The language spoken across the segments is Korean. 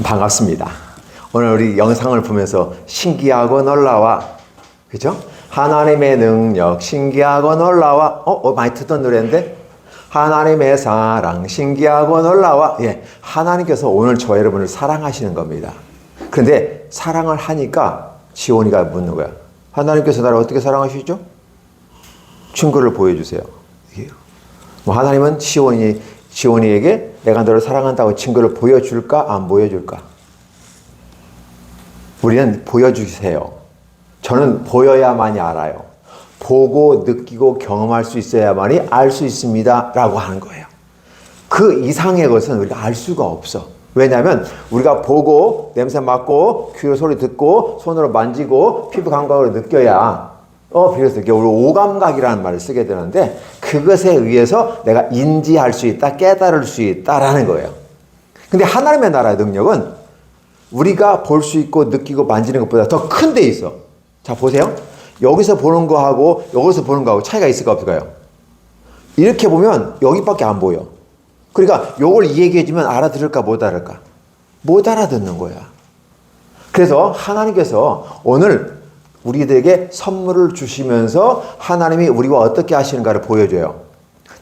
반갑습니다. 오늘 우리 영상을 보면서 신기하고 놀라워, 그죠? 하나님의 능력 신기하고 놀라워. 많이 듣던 노래인데, 하나님의 사랑 신기하고 놀라워. 예, 하나님께서 오늘 저 여러분을 사랑하시는 겁니다. 그런데 사랑을 하니까 지온이가 묻는 거야. 하나님께서 나를 어떻게 사랑하시죠? 증거를 보여주세요. 하나님은 지온이에게 내가 너를 사랑한다고 증거를 보여줄까? 안 보여줄까? 우리는 보여주세요. 저는 보여야만이 알아요. 보고 느끼고 경험할 수 있어야만이 알 수 있습니다 라고 하는 거예요. 그 이상의 것은 우리가 알 수가 없어. 왜냐하면 우리가 보고 냄새 맡고 귀로 소리 듣고 손으로 만지고 피부 감각으로 느껴야 비로소 우리 오감각이라는 말을 쓰게 되는데, 그것에 의해서 내가 인지할 수 있다, 깨달을 수 있다라는 거예요. 근데 하나님의 나라의 능력은 우리가 볼 수 있고 느끼고 만지는 것보다 더 큰 데 있어. 자, 보세요. 여기서 보는 거하고 여기서 보는 거하고 차이가 있을까 없을까요? 이렇게 보면 여기밖에 안 보여. 그러니까 요걸 얘기해주면 알아들을까 못 알아들을까? 못 알아듣는 거야. 그래서 하나님께서 오늘 우리들에게 선물을 주시면서 하나님이 우리와 어떻게 하시는가를 보여줘요.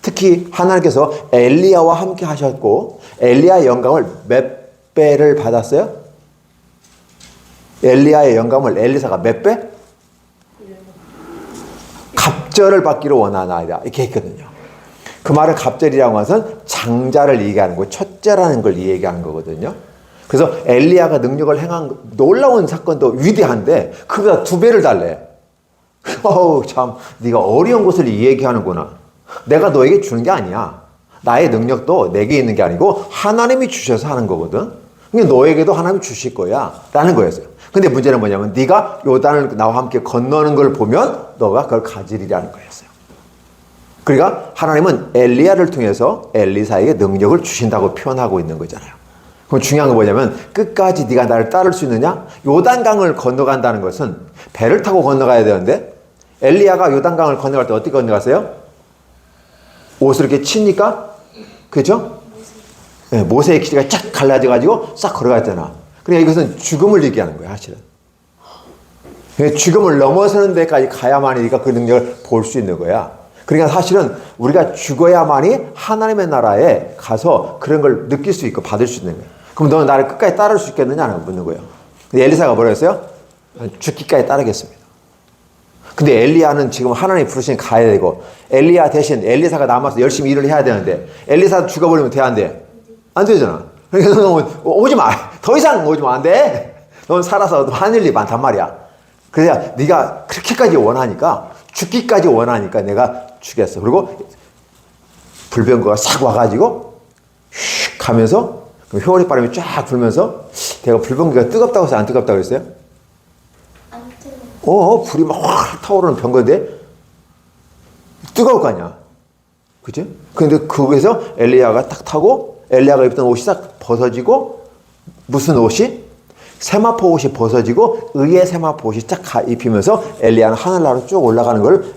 특히 하나님께서 엘리야와 함께 하셨고, 엘리야의 영감을 몇 배를 받았어요? 엘리야의 영감을 엘리사가 몇 배? 갑절을 받기를 원하나이다. 이렇게 했거든요. 그 말은 갑절이라고 하는 것은 장자를 얘기하는 거고, 첫째라는 걸 얘기하는 거거든요. 그래서 엘리야가 능력을 행한 놀라운 사건도 위대한데 그보다 2배를 달래. 참, 네가 어려운 것을 얘기하는구나. 내가 너에게 주는 게 아니야. 나의 능력도 내게 있는 게 아니고 하나님이 주셔서 하는 거거든. 근데 너에게도 하나님이 주실 거야 라는 거였어요. 근데 문제는 뭐냐면 네가 요단을 나와 함께 건너는 걸 보면 너가 그걸 가지리라는 거였어요. 그러니까 하나님은 엘리야를 통해서 엘리사에게 능력을 주신다고 표현하고 있는 거잖아요. 그럼 중요한 건 뭐냐면, 끝까지 네가 나를 따를 수 있느냐? 요단강을 건너간다는 것은 배를 타고 건너가야 되는데, 엘리야가 요단강을 건너갈 때 어떻게 건너갔어요? 옷을 이렇게 치니까, 그죠? 네, 모세의 기지가 쫙 갈라져가지고 싹 걸어갔잖아. 그러니까 이것은 죽음을 얘기하는 거야, 사실은. 죽음을 넘어서는 데까지 가야만이 네가 그 능력을 볼 수 있는 거야. 그러니까 사실은 우리가 죽어야만이 하나님의 나라에 가서 그런 걸 느낄 수 있고 받을 수 있는 거야. 그럼 너는 나를 끝까지 따를 수 있겠느냐는 묻는 거예요. 근데 엘리사가 뭐라 했어요? 죽기까지 따르겠습니다. 근데 엘리야는 지금 하나님이 부르시니 가야 되고, 엘리야 대신 엘리사가 남아서 열심히 일을 해야 되는데, 엘리사 죽어버리면 돼, 안 돼? 안 되잖아. 그러니까 너는 오지 마. 더 이상 오지 마. 안 돼. 넌 살아서 하늘 일이 많단 말이야. 그래야 네가 그렇게까지 원하니까, 죽기까지 원하니까 내가 주겠어. 그리고 불병거가 싹 와가지고 휙 하면서 효리 바람이 쫙 불면서, 내가 불병거가 뜨겁다고 해서 안 뜨겁다고 그랬어요? 안 뜨거워. 불이 막 확 타오르는 병거인데 뜨거울 거 아니야. 그치? 근데 거기서 엘리야가 딱 타고, 엘리야가 입던 옷이 싹 벗어지고, 무슨 옷이? 세마포 옷이 벗어지고 의의 세마포 옷이 쫙 입히면서 엘리야는 하늘나라로 쭉 올라가는 걸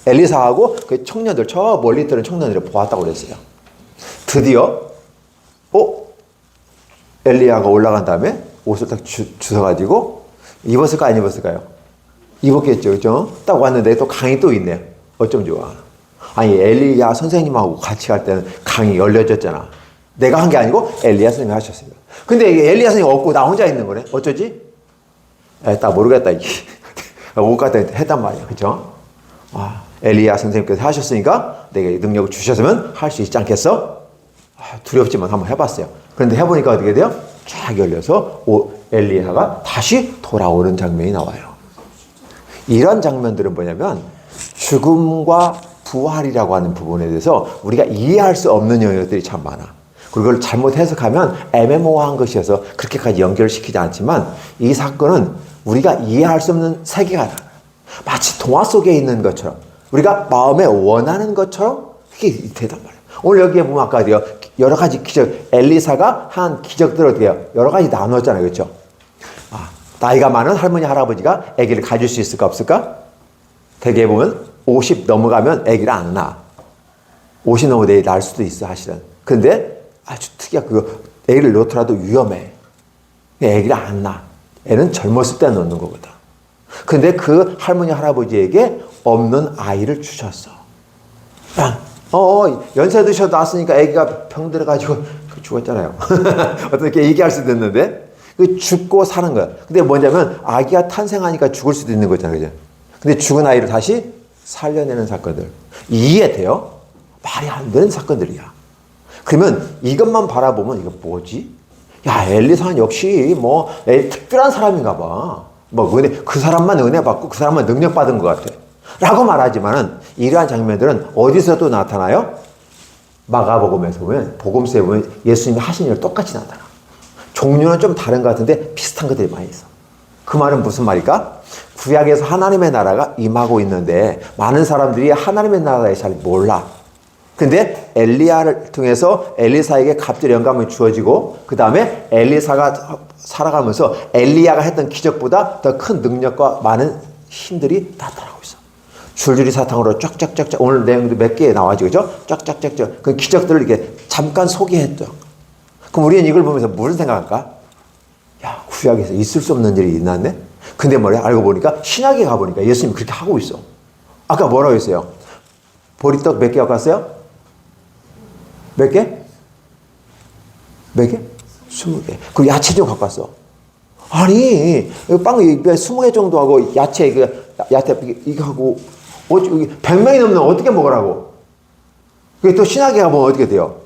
엘리사하고 그 청년들, 저 멀리 있던 청년들이 보았다고 그랬어요. 드디어 엘리야가 올라간 다음에 옷을 딱 주워가지고 입었을까 안 입었을까요? 입었겠죠, 그죠? 딱 왔는데 또 강이 또 있네요. 어쩜 좋아. 아니, 엘리야 선생님하고 같이 갈 때는 강이 열려졌잖아. 내가 한 게 아니고 엘리야 선생님이 하셨습니다. 근데 엘리야 선생님 없고 나 혼자 있는 거네. 어쩌지? 딱 모르겠다. 옷 갖다 했단 말이야. 그죠? 엘리야 선생님께서 하셨으니까 내게 능력을 주셨으면 할 수 있지 않겠어? 두렵지만 한번 해봤어요. 그런데 해보니까 어떻게 돼요? 쫙 열려서 엘리야가 다시 돌아오는 장면이 나와요. 이런 장면들은 뭐냐면 죽음과 부활이라고 하는 부분에 대해서 우리가 이해할 수 없는 영역들이 참 많아. 그걸 잘못 해석하면 애매모호한 것이어서 그렇게까지 연결시키지 않지만, 이 사건은 우리가 이해할 수 없는 세계가 나와요. 마치 동화 속에 있는 것처럼, 우리가 마음에 원하는 것처럼 그게 되단 말이에요. 오늘 여기에 보면 아까 여러 가지 기적, 엘리사가 한 기적들을 어떻게 해요? 여러 가지 나누었잖아요. 그렇죠? 나이가 많은 할머니, 할아버지가 아기를 가질 수 있을까 없을까? 대개 보면 50 넘어가면 아기를 안 낳아. 50 넘어 내일 낳을 수도 있어, 사실은. 근데 아주 특이한 애를 놓더라도 위험해. 애기를 안 낳아. 애는 젊었을 때 넣는 거거든. 근데 그 할머니, 할아버지에게 없는 아이를 주셨어. 연세 드셔 낳았으니까 애기가 병들어가지고 죽었잖아요. 어떻게 얘기할 수도 있는데, 그 죽고 사는 거야. 근데 뭐냐면, 아기가 탄생하니까 죽을 수도 있는 거잖아요. 그죠? 근데 죽은 아이를 다시 살려내는 사건들. 이해돼요? 말이 안 되는 사건들이야. 그러면 이것만 바라보면, 이거 뭐지? 야, 엘리사는 역시 특별한 사람인가 봐. 그 사람만 은혜 받고 그 사람만 능력 받은 것 같아. 라고 말하지만은, 이러한 장면들은 어디서도 나타나요? 마가복음에서 보면, 복음서에 보면 예수님이 하신 일 똑같이 나타나. 종류는 좀 다른 것 같은데 비슷한 것들이 많이 있어. 그 말은 무슨 말일까? 구약에서 하나님의 나라가 임하고 있는데 많은 사람들이 하나님의 나라에 잘 몰라. 근데 엘리야를 통해서 엘리사에게 갑절의 영감이 주어지고, 그 다음에 엘리사가 살아가면서 엘리야가 했던 기적보다 더 큰 능력과 많은 힘들이 나타나고 있어. 줄줄이 사탕으로 쫙쫙쫙쫙, 오늘 내용도 몇 개 나와지, 그죠? 쫙쫙쫙쫙. 그 기적들을 이렇게 잠깐 소개했죠. 그럼 우리는 이걸 보면서 무슨 생각할까? 야, 구약에서 있을 수 없는 일이 있났네? 근데 뭐래? 알고 보니까 신약에 가보니까 예수님이 그렇게 하고 있어. 아까 뭐라고 했어요? 보리떡 몇 개 갖고 왔어요? 몇 개? 몇 개? 20개. 그리고 야채 좀 갖고 왔어. 아니, 빵 20개 정도 하고 야채 이거 하고 100명이 넘는 어떻게 먹으라고? 그게 또 신학에 가보면 어떻게 돼요?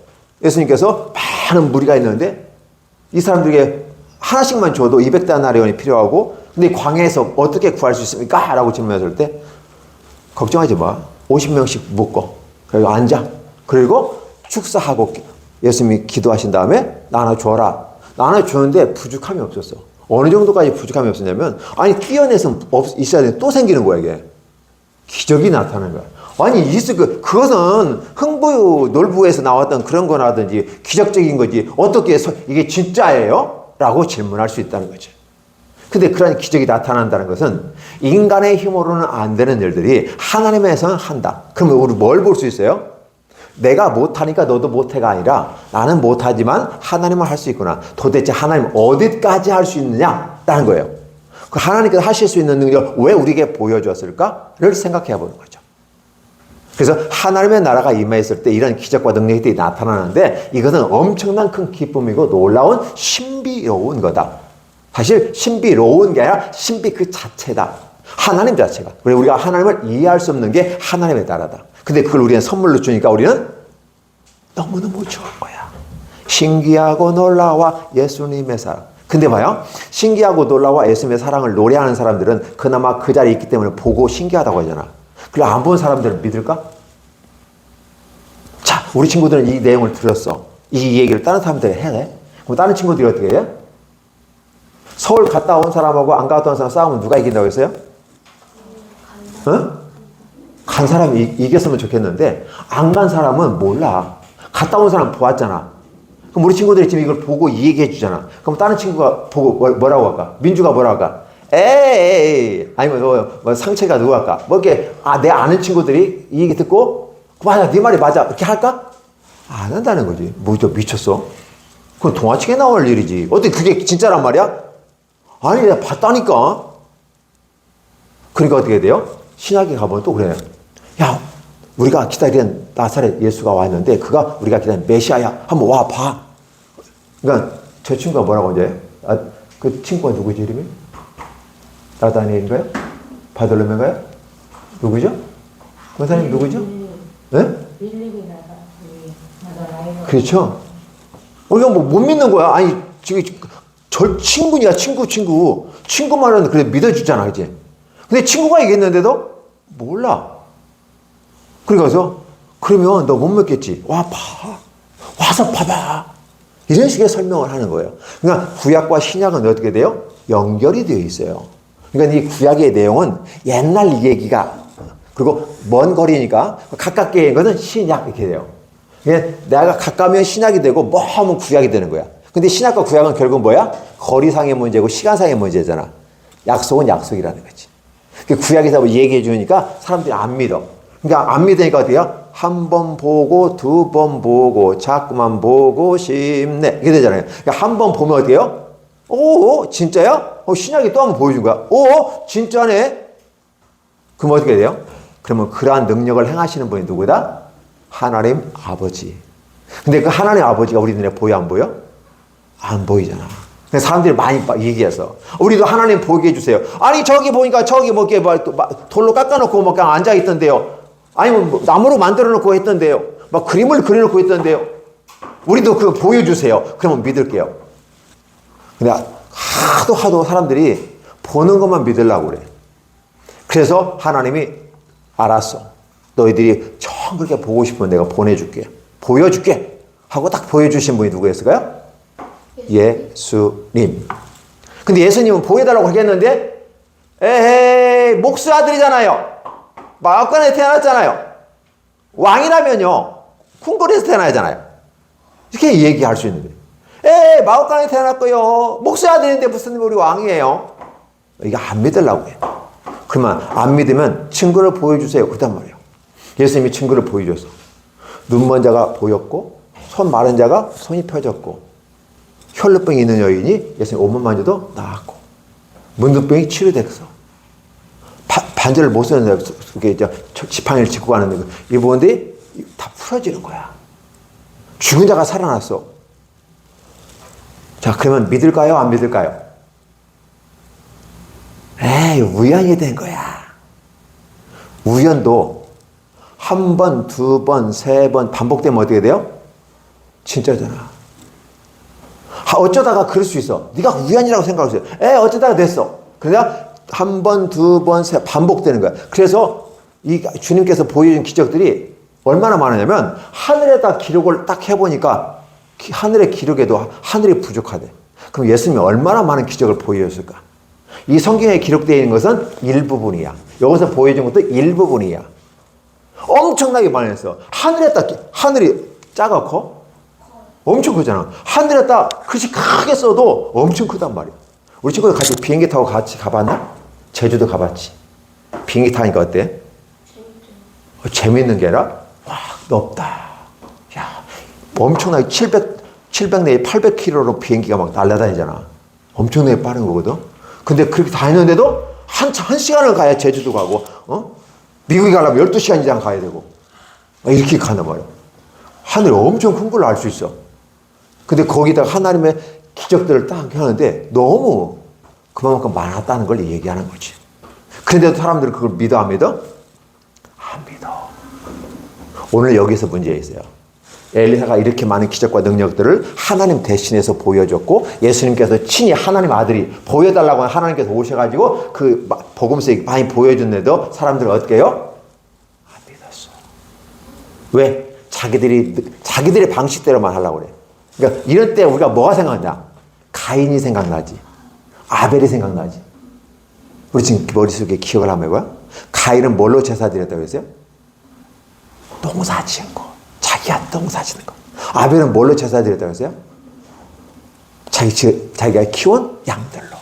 예수님께서 많은 무리가 있는데 이 사람들에게 하나씩만 줘도 200데나리온이 필요하고, 근데 광야에서 어떻게 구할 수 있습니까? 라고 질문했을 때 걱정하지 마. 50명씩 묶어. 그리고 앉아. 그리고 축사하고 예수님이 기도하신 다음에 나눠줘라. 나눠주는데 부족함이 없었어. 어느 정도까지 부족함이 없었냐면, 아니, 뛰어내서 있어야 되는데 또 생기는 거야, 이게. 기적이 나타나는 거야. 아니, 그것은 흥부, 놀부에서 나왔던 그런 거라든지 기적적인 거지. 어떻게 이게 진짜예요? 라고 질문할 수 있다는 거지. 근데 그런 기적이 나타난다는 것은 인간의 힘으로는 안 되는 일들이 하나님에서는 한다. 그러면 우리 뭘 볼 수 있어요? 내가 못하니까 너도 못해가 아니라 나는 못하지만 하나님은 할 수 있구나. 도대체 하나님 어디까지 할 수 있느냐라는 거예요. 그 하나님께서 하실 수 있는 능력을 왜 우리에게 보여주었을까를 생각해 보는 거죠. 그래서 하나님의 나라가 임했을 때 이런 기적과 능력이 나타나는데 이것은 엄청난 큰 기쁨이고 놀라운 신비로운 거다. 사실 신비로운 게 아니라 신비 그 자체다. 하나님 자체가. 우리가 하나님을 이해할 수 없는 게 하나님의 나라다. 근데 그걸 우리는 선물로 주니까 우리는 너무너무 좋은 거야. 신기하고 놀라와 예수님의 사랑. 근데 봐요. 신기하고 놀라와 예수님의 사랑을 노래하는 사람들은 그나마 그 자리에 있기 때문에 보고 신기하다고 하잖아. 그럼 안 본 사람들은 믿을까? 자, 우리 친구들은 이 내용을 들었어. 이 얘기를 다른 사람들이 해야 돼? 그럼 다른 친구들이 어떻게 해요? 서울 갔다 온 사람하고 안 갔다 온 사람 싸우면 누가 이긴다고 했어요? 응? 간 사람이 이겼으면 좋겠는데 안 간 사람은 몰라. 갔다 온 사람 보았잖아. 그럼 우리 친구들이 지금 이걸 보고 이 얘기해 주잖아. 그럼 다른 친구가 보고 뭐라고 할까? 민주가 뭐라고 할까? 에이, 아니면 상체가 누구 할까? 이렇게, 내 아는 친구들이 이 얘기 듣고, 맞아, 네 말이 맞아. 이렇게 할까? 안 한다는 거지. 저 미쳤어? 그건 동화책에 나올 일이지. 어떻게 그게 진짜란 말이야? 아니, 내가 봤다니까. 그러니까 어떻게 돼요? 신학에 가보면 또 그래요. 야, 우리가 기다리는 나사렛 예수가 왔는데, 그가 우리가 기다리는 메시아야. 한번 와, 봐. 그러니까, 저 친구가 뭐라고 이제, 그 친구가 누구지, 이름이? 나다니엘인가요? 바돌로메인가요? 누구죠? 권사님 누구죠? 네? 그렇죠. 우리가 못 믿는 거야. 아니, 지금 저 친구냐, 친구 말은 그래 믿어주잖아, 그지? 근데 친구가 얘기했는데도 몰라. 그래서 그러면 너 못 믿겠지. 와, 봐. 와서 봐봐. 이런 식의 설명을 하는 거예요. 그러니까 구약과 신약은 어떻게 돼요? 연결이 되어 있어요. 그러니까 이 구약의 내용은 옛날 얘기가, 그리고 먼 거리니까 가깝게 있는 것은 신약 이렇게 돼요. 내가 가까우면 신약이 되고 멀면 구약이 되는 거야. 근데 신약과 구약은 결국 뭐야? 거리상의 문제고 시간상의 문제잖아. 약속은 약속이라는 거지. 구약에서 얘기해 주니까 사람들이 안 믿어. 그러니까 안 믿으니까 어떻게 해요? 한 번 보고, 두 번 보고, 자꾸만 보고 싶네. 이렇게 되잖아요. 그러니까 한 번 보면 어때요? 진짜야? 신약이 또 한번 보여준 거야. 진짜네? 그럼 어떻게 돼요? 그러면 그러한 능력을 행하시는 분이 누구다? 하나님 아버지. 근데 그 하나님 아버지가 우리 눈에 보여 안 보여? 안 보이잖아. 사람들이 많이 얘기해서 우리도 하나님 보게 해주세요. 아니 저기 보니까 저기 뭐 이렇게 돌로 깎아놓고 막 그냥 앉아 있던데요. 아니면 뭐 나무로 만들어놓고 했던데요. 막 그림을 그려놓고 했던데요. 우리도 그거 보여주세요. 그러면 믿을게요. 근데 하도 사람들이 보는 것만 믿으려고 그래. 그래서 하나님이 알았어. 너희들이 정 그렇게 보고 싶으면 내가 보내줄게. 보여줄게. 하고 딱 보여주신 분이 누구였을까요? 예수님. 근데 예수님은 보여달라고 하겠는데, 에헤이, 목수 아들이잖아요. 마음간에 태어났잖아요. 왕이라면요, 궁궐에서 태어나잖아요. 이렇게 얘기할 수 있는데, 마음간에 태어났고요. 목수 아들인데 무슨 우리 왕이에요? 이거 안 믿으려고 해. 그러면 안 믿으면 증거를 보여주세요. 그단 말이에요. 예수님이 증거를 보여줘서 눈 먼 자가 보였고, 손 마른 자가 손이 펴졌고, 혈루병이 있는 여인이 예수님 옷만 만져도 나았고, 문둥병이 치료됐어. 반지를 못 쓰는데 그게 이제 지팡이를 짚고 가는데 이 부분들이 다 풀어지는 거야. 죽은 자가 살아났어. 자, 그러면 믿을까요? 안 믿을까요? 우연이 된 거야. 우연도 한 번, 두 번, 세 번 반복되면 어떻게 돼요? 진짜잖아. 어쩌다가 그럴 수 있어. 네가 우연이라고 생각할 수 있어. 어쩌다가 됐어. 그러나 한 번, 두 번, 세 반복되는 거야. 그래서 이 주님께서 보여준 기적들이 얼마나 많으냐면 하늘에다 기록을 딱 해보니까 하늘의 기록에도 하늘이 부족하대. 그럼 예수님이 얼마나 많은 기적을 보여줬을까? 이 성경에 기록되어 있는 것은 일부분이야. 여기서 보여준 것도 일부분이야. 엄청나게 많았어. 하늘이 작아 커? 엄청 크잖아. 하늘에다 글씨 크게 써도 엄청 크단 말이야. 우리 친구들 같이 비행기 타고 같이 가봤나? 제주도 가봤지. 비행기 타니까 어때? 재밌는 게 아니라 와 높다. 야 엄청나게 700 내지 800km로 비행기가 막 날아다니잖아. 엄청나게 빠른 거거든. 근데 그렇게 다니는데도 한 시간을 가야 제주도 가고, 미국에 가려면 12시간 이상 가야 되고, 이렇게 가는 말이야. 하늘이 엄청 큰 걸로 알 수 있어. 근데 거기다가 하나님의 기적들을 딱 하는데 너무 그만큼 많았다는 걸 얘기하는 거지. 그런데도 사람들은 그걸 믿어 안 믿어? 안 믿어. 오늘 여기서 문제 있어요. 엘리사가 이렇게 많은 기적과 능력들을 하나님 대신해서 보여줬고 예수님께서 친히 하나님 아들이 보여달라고 하나님께서 오셔가지고 그 복음서 많이 보여줬는데도 사람들은 어떻게 해요? 안 믿었어. 왜? 자기들의 방식대로만 하려고 그래. 그러니까 이럴 때 우리가 뭐가 생각나? 가인이 생각나지. 아벨이 생각나지. 우리 지금 머릿속에 기억을 한번 해봐요. 가인은 뭘로 제사 드렸다고 했어요? 농사 지은 거. 자기가 농사 짓는 거. 아벨은 뭘로 제사 드렸다고 했어요? 자기가 키운 양들로.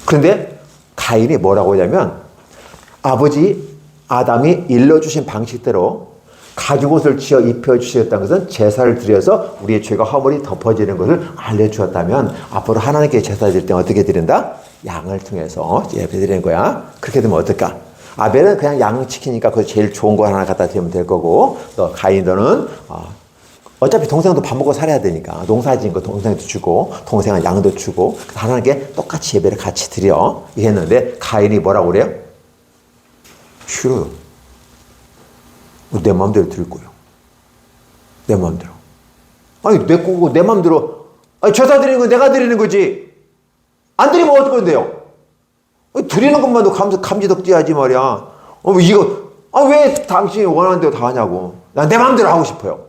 그런데 가인이 뭐라고 하냐면 아버지 아담이 일러주신 방식대로 가죽옷을 지어 입혀주셨다는 것은 제사를 드려서 우리의 죄가 허물이 덮어지는 것을 알려주었다면 앞으로 하나님께 제사 드릴 때 어떻게 드린다? 양을 통해서 예배 드리는 거야. 그렇게 되면 어떨까? 아벨은 그냥 양 지키니까 그 제일 좋은 거 하나 갖다 드리면 될 거고, 또 가인 너는 어차피 동생도 밥 먹고 살아야 되니까 농사 지은 거 동생도 주고 동생은 양도 주고 하나님께 똑같이 예배를 같이 드려 했는데 가인이 뭐라고 그래요? 싫어요. 내 마음대로 드릴 거예요. 내 마음대로. 아니 내 거고 내 마음대로. 아니 제사 드리는 건 내가 드리는 거지. 안 드리면 어떨 건데요? 드리는 것만도 감지덕지하지 말이야. 왜 당신이 원하는 대로 다 하냐고. 난 내 마음대로 하고 싶어요.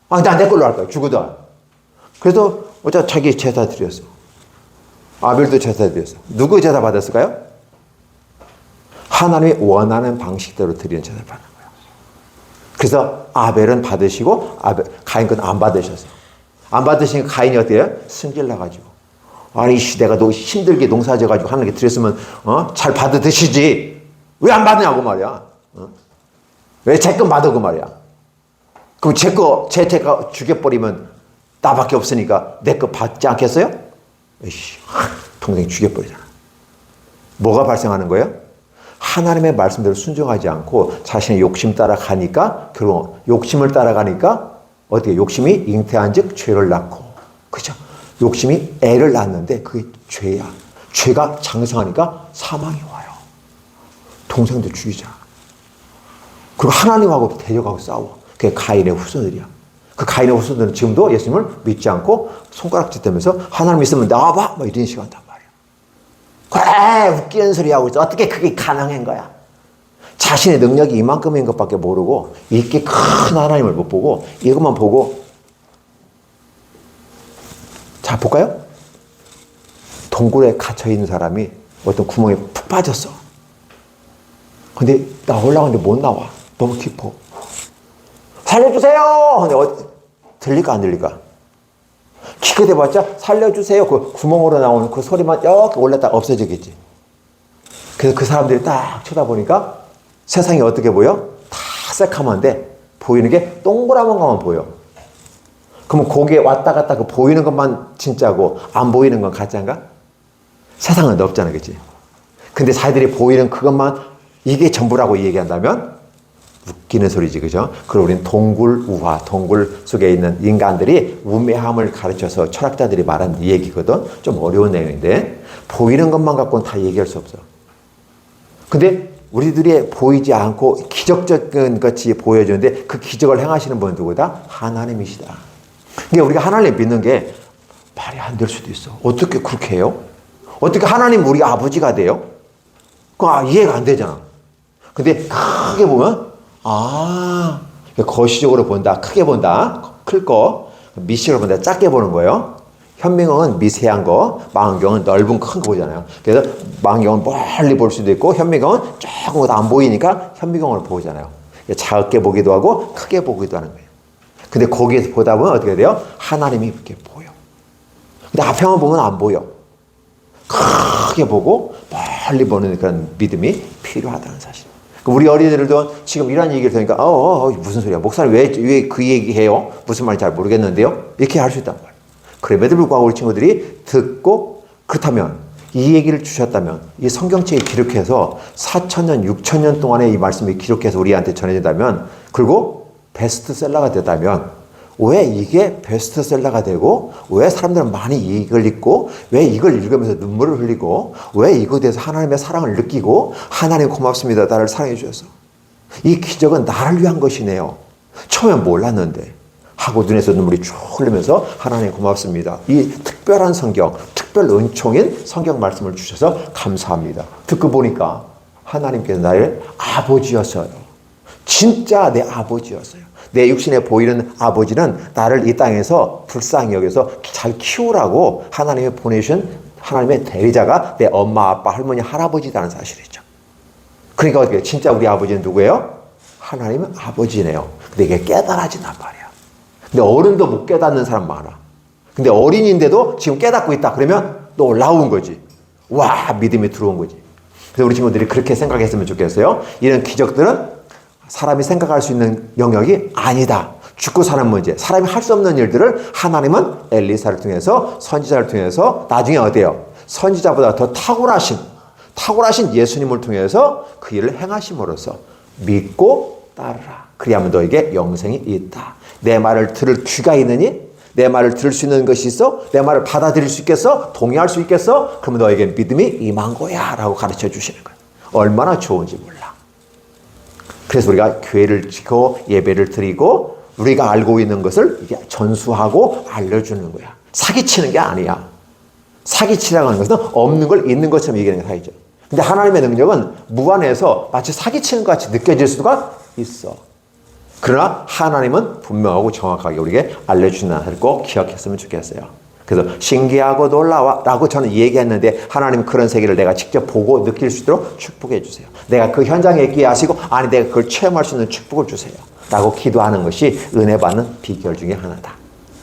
난 내 걸로 할 거야. 죽어도. 그래서 어차피 자기 제사 드렸어. 아벨도 제사 드렸어. 누구 제사 받았을까요? 하나님이 원하는 방식대로 드리는 제사를 받는 거예요. 그래서 아벨은 받으시고 가인 건 안 받으셨어요. 안 받으시니까 가인이 어때요? 승질 나가지고. 아니 내가 너 힘들게 농사 지어가지고 하나님께 드렸으면 잘 받아 드시지. 왜 안 받느냐고 말이야. 왜 제 건 받아 그 말이야. 그럼 제 거 죽여버리면 나밖에 없으니까 내 거 받지 않겠어요? 에이씨, 동생 죽여버리잖아. 뭐가 발생하는 거예요? 하나님의 말씀대로 순종하지 않고 자신의 욕심 따라가니까 결국 욕심을 따라가니까 어떻게 욕심이 잉태한 즉 죄를 낳고 그죠? 욕심이 애를 낳는데 그게 죄야. 죄가 장성하니까 사망이 와요. 동생도 죽이자. 그리고 하나님하고 대적하고 싸워. 그게 가인의 후손들이야. 그 가인의 후손들은 지금도 예수님을 믿지 않고 손가락질 대면서 하나님 있으면 나와봐! 뭐 이런 식으로 한단 말이야. 그래 웃기는 소리 하고 있어. 어떻게 그게 가능한 거야? 자신의 능력이 이만큼인 것밖에 모르고 이렇게 큰 하나님을 못 보고 이것만 보고 자 볼까요? 동굴에 갇혀있는 사람이 어떤 구멍에 푹 빠졌어. 근데 나오려고 하는데 못 나와. 너무 깊어. 살려주세요! 근데 들릴까 안 들릴까? 기껏 해봤자 살려주세요. 그 구멍으로 나오는 그 소리만 이렇게 올렸다가 없어지겠지. 그래서 그 사람들이 딱 쳐다보니까 세상이 어떻게 보여? 다 새카만데 보이는 게 동그라만 것만 보여. 그러면 거기에 왔다 갔다 그 보이는 것만 진짜고 안 보이는 건 가짜인가? 세상은 없잖아, 그치? 근데 자기들이 보이는 그것만 이게 전부라고 얘기한다면 웃기는 소리지, 그죠? 그리고 우리는 동굴 우화, 동굴 속에 있는 인간들이 우매함을 가르쳐서 철학자들이 말한 얘기거든. 좀 어려운 내용인데 보이는 것만 갖고는 다 얘기할 수 없어. 근데 우리들이 보이지 않고 기적적인 것이 보여주는데 그 기적을 행하시는 분은 누구다? 하나님이시다. 그러니까 우리가 하나님 믿는 게 말이 안 될 수도 있어. 어떻게 그렇게 해요? 어떻게 하나님 우리 아버지가 돼요? 그거 이해가 안 되잖아. 근데 크게 보면 거시적으로 본다. 크게 본다. 클 거. 미시로 본다. 작게 보는 거예요. 현미경은 미세한 거, 망원경은 넓은 큰 거 보잖아요. 그래서 망원경은 멀리 볼 수도 있고 현미경은 조금 안 보이니까 현미경으로 보잖아요. 작게 보기도 하고 크게 보기도 하는 거예요. 근데 거기에서 보다 보면 어떻게 돼요? 하나님이 이렇게 보여. 근데 앞에만 보면 안 보여. 크게 보고 멀리 보는 그런 믿음이 필요하다는 사실. 우리 어린이들도 지금 이런 얘기를 들으니까 무슨 소리야? 목사님 왜 그 얘기해요? 무슨 말인지 잘 모르겠는데요? 이렇게 할 수 있단 말이에요. 그럼에도 불구하고 우리 친구들이 듣고 그렇다면 이 얘기를 주셨다면 이 성경책에 기록해서 4,000년, 6,000년 동안의 이 말씀이 기록해서 우리한테 전해진다면 그리고 베스트셀러가 됐다면 왜 이게 베스트셀러가 되고 왜 사람들은 많이 이걸 읽고 왜 이걸 읽으면서 눈물을 흘리고 왜 이거에 대해서 하나님의 사랑을 느끼고 하나님 고맙습니다. 나를 사랑해 주셔서 이 기적은 나를 위한 것이네요. 처음엔 몰랐는데 하고 눈에서 눈물이 쭉 흘리면서 하나님 고맙습니다. 이 특별한 성경, 특별 은총인 성경 말씀을 주셔서 감사합니다. 듣고 보니까 하나님께서 나의 아버지였어요. 진짜 내 아버지였어요. 내 육신에 보이는 아버지는 나를 이 땅에서 불쌍히 여겨서 잘 키우라고 하나님이 보내주신 하나님의 대리자가 내 엄마, 아빠, 할머니, 할아버지라는 사실이죠. 그러니까 어떻게 진짜 우리 아버지는 누구예요? 하나님은 아버지네요. 근데 이게 깨달아진단 말이야. 근데 어른도 못 깨닫는 사람 많아. 근데 어린이인데도 지금 깨닫고 있다. 그러면 또 올라온 거지. 와, 믿음이 들어온 거지. 그래서 우리 친구들이 그렇게 생각했으면 좋겠어요. 이런 기적들은 사람이 생각할 수 있는 영역이 아니다. 죽고 사는 문제. 사람이 할 수 없는 일들을 하나님은 엘리사를 통해서 선지자를 통해서 나중에 어때요? 선지자보다 더 탁월하신 예수님을 통해서 그 일을 행하심으로써 믿고 따르라. 그리하면 너에게 영생이 있다. 내 말을 들을 귀가 있느니? 내 말을 들을 수 있는 것이 있어? 내 말을 받아들일 수 있겠어? 동의할 수 있겠어? 그러면 너에게 믿음이 임한 거야 라고 가르쳐 주시는 거예요. 얼마나 좋은지 몰라. 그래서 우리가 교회를 지고 예배를 드리고 우리가 알고 있는 것을 이게 전수하고 알려주는 거야. 사기치는 게 아니야. 사기치라고 하는 것은 없는 걸 있는 것처럼 얘기하는 게 사기죠. 근데 하나님의 능력은 무한해서 마치 사기치는 것 같이 느껴질 수가 있어. 그러나 하나님은 분명하고 정확하게 우리에게 알려주시는 것을 꼭 기억했으면 좋겠어요. 그래서 신기하고 놀라워 라고 저는 얘기했는데 하나님 그런 세계를 내가 직접 보고 느낄 수 있도록 축복해 주세요. 내가 그 현장에 있게 하시고 아니 내가 그걸 체험할 수 있는 축복을 주세요. 라고 기도하는 것이 은혜 받는 비결 중에 하나다.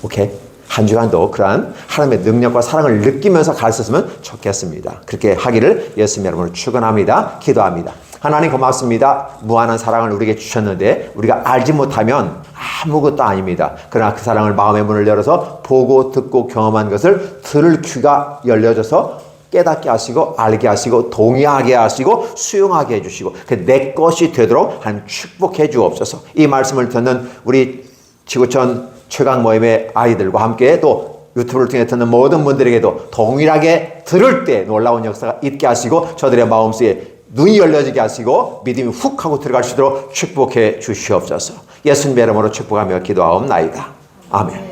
오케이? 한 주간도 그러한 하나님의 능력과 사랑을 느끼면서 가르쳤으면 좋겠습니다. 그렇게 하기를 예수님 여러분을 축원합니다. 기도합니다. 하나님 고맙습니다. 무한한 사랑을 우리에게 주셨는데 우리가 알지 못하면 아무것도 아닙니다. 그러나 그 사랑을 마음의 문을 열어서 보고 듣고 경험한 것을 들을 귀가 열려져서 깨닫게 하시고 알게 하시고 동의하게 하시고 수용하게 해주시고 내 것이 되도록 하나님 축복해 주옵소서. 이 말씀을 듣는 우리 지구촌 최강 모임의 아이들과 함께 또 유튜브를 통해 듣는 모든 분들에게도 동일하게 들을 때 놀라운 역사가 있게 하시고 저들의 마음속에 눈이 열려지게 하시고 믿음이 훅 하고 들어갈 수 있도록 축복해 주시옵소서. 예수님의 이름으로 축복하며 기도하옵나이다. 아멘.